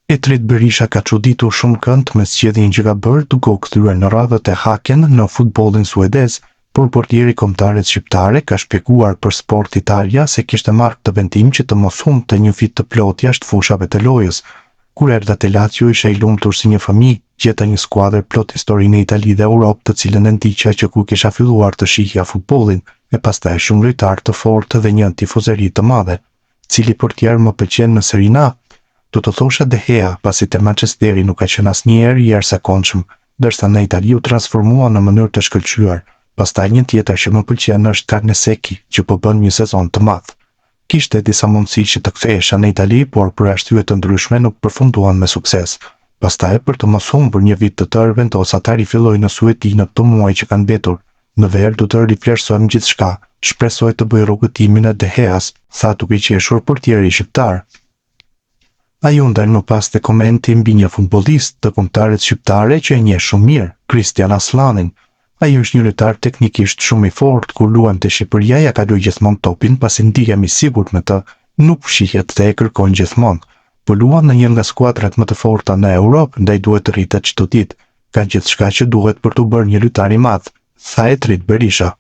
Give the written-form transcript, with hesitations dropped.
Etrit Berisha ka çuditur shumë kënd me zgjedhjen që ka bërë duke u kthyer në radhët e Haken në futbollin suedez, por portieri kombëtares shqiptare ka shpjeguar për Sport Italia se kishte marrë këtë vendim që të mos humbte një vit të plotë jashtë fushave të lojës. Kur erdha te Lazio ishte i lumtur si një fëmijë, gjeta një skuadër plot histori në Itali dhe Europë, të cilën e ndiqja që kur kisha filluar të shihja futbollin, e pastaj shumë lojtar të fortë dhe një tifozëri të madhe. Cili portier më pëlqen në Serie A? Do të thosha De Gea, pasi te Manchesteri nuk ka qenë asnjëherë i jashtëzakonshëm, ndërsa në Itali u transformua në mënyrë të shkëlqyer. Pastaj një tjetër që më pëlqen është Carnesecchi, që po bën një sezon të madh. Kishte disa mundësi që të kthehesha në Itali, por për arsye të ndryshme nuk përfunduan me sukses. Pastaj për të mos humbur një vit të tërë vendosa ta rifillojë në Suedi në këto muaj që kanë mbetur. Në ver do të rifleksojmë gjithçka. Shpresoj të bëj rrugëtimin e De Geas, tha duke qeshur portieri shqiptar. Ai u ndal më pas te komenti mbi një futbollist të kombëtares shqiptare që e njeh shumë mirë, Kristian Aslanin. Ai është një lojtar teknikisht shumë i fortë, kur luajmë te Shqipëria ja kaloj gjithmonë topin pasi ndihem i sigurt me të, nuk fshihet të e kërkon gjithmonë. Po luan në një nga skuadrat më të forta në Europë, ndaj duhet të rritet çdo ditë. Ka gjithçka që duhet për të bërë një lojtar i madh, tha Etrit Berisha.